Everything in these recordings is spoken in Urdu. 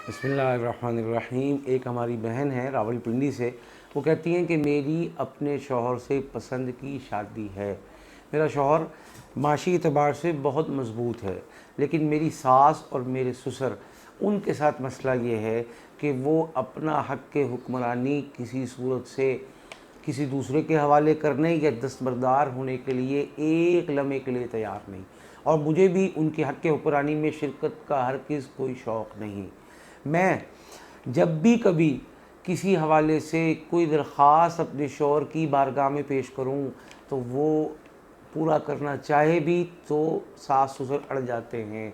بسم اللہ الرحمن الرحیم۔ ایک ہماری بہن ہے راولپنڈی سے، وہ کہتی ہیں کہ میری اپنے شوہر سے پسند کی شادی ہے۔ میرا شوہر معاشی اعتبار سے بہت مضبوط ہے، لیکن میری ساس اور میرے سسر، ان کے ساتھ مسئلہ یہ ہے کہ وہ اپنا حق حکمرانی کسی صورت سے کسی دوسرے کے حوالے کرنے یا دستبردار ہونے کے لیے ایک لمحے کے لیے تیار نہیں، اور مجھے بھی ان کے حق حکمرانی میں شرکت کا ہرگز کوئی شوق نہیں۔ میں جب بھی کبھی کسی حوالے سے کوئی درخواست اپنے شوہر کی بارگاہ میں پیش کروں تو وہ پورا کرنا چاہے بھی تو ساس سسر اڑ جاتے ہیں۔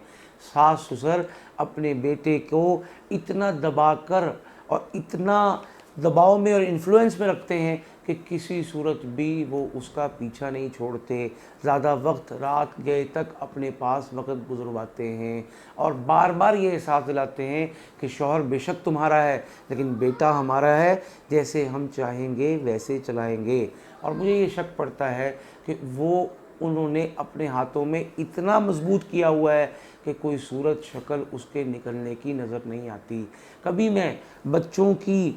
ساس سسر اپنے بیٹے کو اتنا دبا کر اور اتنا دباؤ میں اور انفلوئنس میں رکھتے ہیں کہ کسی صورت بھی وہ اس کا پیچھا نہیں چھوڑتے، زیادہ وقت رات گئے تک اپنے پاس وقت گزرواتے ہیں، اور بار بار یہ احساس دلاتے ہیں کہ شوہر بے شک تمہارا ہے لیکن بیٹا ہمارا ہے، جیسے ہم چاہیں گے ویسے چلائیں گے۔ اور مجھے یہ شک پڑتا ہے کہ انہوں نے اپنے ہاتھوں میں اتنا مضبوط کیا ہوا ہے کہ کوئی صورت شکل اس کے نکلنے کی نظر نہیں آتی۔ کبھی میں بچوں کی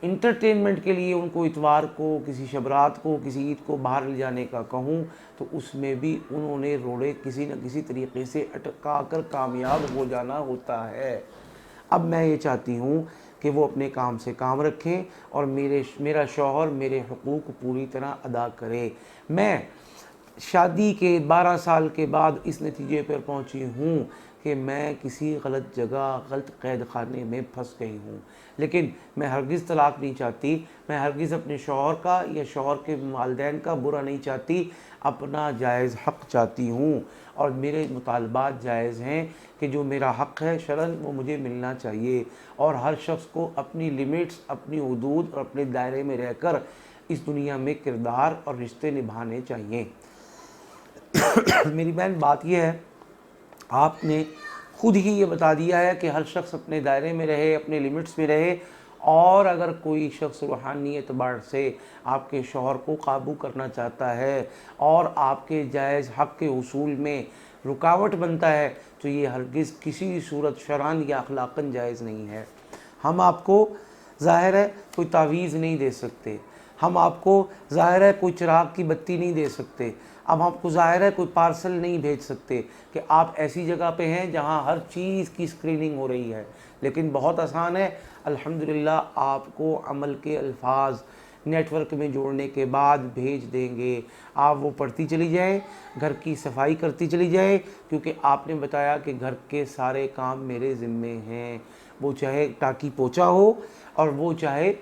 انٹرٹینمنٹ کے لیے ان کو اتوار کو، کسی شب رات کو، کسی عید کو باہر لے جانے کا کہوں تو اس میں بھی انہوں نے روڑے کسی نہ کسی طریقے سے اٹکا کر کامیاب ہو جانا ہوتا ہے۔ اب میں یہ چاہتی ہوں کہ وہ اپنے کام سے کام رکھیں اور میرا شوہر میرے حقوق پوری طرح ادا کرے۔ میں شادی کے 12 سال کے بعد اس نتیجے پر پہنچی ہوں کہ میں کسی غلط جگہ، غلط قید خانے میں پھنس گئی ہوں، لیکن میں ہرگز طلاق نہیں چاہتی، میں ہرگز اپنے شوہر کا یا شوہر کے والدین کا برا نہیں چاہتی، اپنا جائز حق چاہتی ہوں، اور میرے مطالبات جائز ہیں کہ جو میرا حق ہے شرعاً وہ مجھے ملنا چاہیے، اور ہر شخص کو اپنی لیمٹس، اپنی حدود اور اپنے دائرے میں رہ کر اس دنیا میں کردار اور رشتے نبھانے چاہیے۔ میری بہن، بات یہ ہے، آپ نے خود ہی یہ بتا دیا ہے کہ ہر شخص اپنے دائرے میں رہے، اپنے لیمٹس میں رہے، اور اگر کوئی شخص روحانی اعتبار سے آپ کے شوہر کو قابو کرنا چاہتا ہے اور آپ کے جائز حق کے حصول میں رکاوٹ بنتا ہے تو یہ ہرگز کسی صورت شرعاً یا اخلاقاً جائز نہیں ہے۔ ہم آپ کو ظاہر ہے کوئی تعویذ نہیں دے سکتے، ہم آپ کو ظاہر ہے کوئی چراغ کی بتی نہیں دے سکتے، اب آپ کو ظاہر ہے کوئی پارسل نہیں بھیج سکتے کہ آپ ایسی جگہ پہ ہیں جہاں ہر چیز کی اسکریننگ ہو رہی ہے، لیکن بہت آسان ہے، الحمدللہ آپ کو عمل کے الفاظ نیٹ ورک میں جوڑنے کے بعد بھیج دیں گے۔ آپ وہ پڑھتی چلی جائیں، گھر کی صفائی کرتی چلی جائیں، کیونکہ آپ نے بتایا کہ گھر کے سارے کام میرے ذمے ہیں، وہ چاہے ٹاکی پوچھا ہو اور وہ چاہے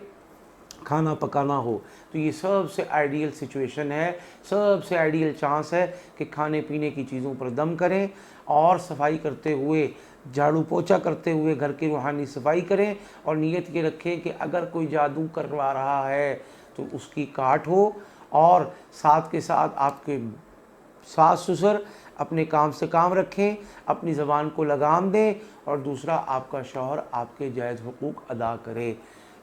کھانا پکانا ہو، تو یہ سب سے آئیڈیل سچویشن ہے، سب سے آئیڈیل چانس ہے کہ کھانے پینے کی چیزوں پر دم کریں اور صفائی کرتے ہوئے، جھاڑو پوچھا کرتے ہوئے گھر کی روحانی صفائی کریں، اور نیت یہ رکھیں کہ اگر کوئی جادو کروا رہا ہے تو اس کی کاٹ ہو، اور ساتھ کے ساتھ آپ کے ساس سسر اپنے کام سے کام رکھیں، اپنی زبان کو لگام دیں، اور دوسرا آپ کا شوہر آپ کے جائز حقوق ادا کرے۔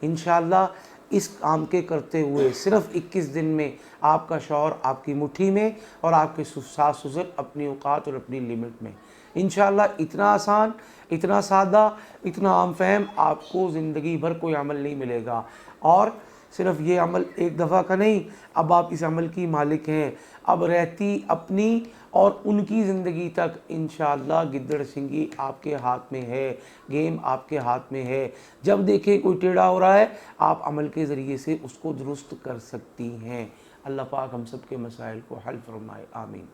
انشاءاللہ اس کام کے کرتے ہوئے صرف 21 دن میں آپ کا شوہر آپ کی مٹھی میں اور آپ کے ساس سسر اپنی اوقات اور اپنی لیمٹ میں۔ انشاءاللہ اتنا آسان، اتنا سادہ، اتنا عام فہم آپ کو زندگی بھر کوئی عمل نہیں ملے گا، اور صرف یہ عمل ایک دفعہ کا نہیں، اب آپ اس عمل کی مالک ہیں، اب رہتی اپنی اور ان کی زندگی تک انشاءاللہ گدڑ سنگھی آپ کے ہاتھ میں ہے، گیم آپ کے ہاتھ میں ہے۔ جب دیکھیں کوئی ٹیڑھا ہو رہا ہے آپ عمل کے ذریعے سے اس کو درست کر سکتی ہیں۔ اللہ پاک ہم سب کے مسائل کو حل فرمائے، آمین۔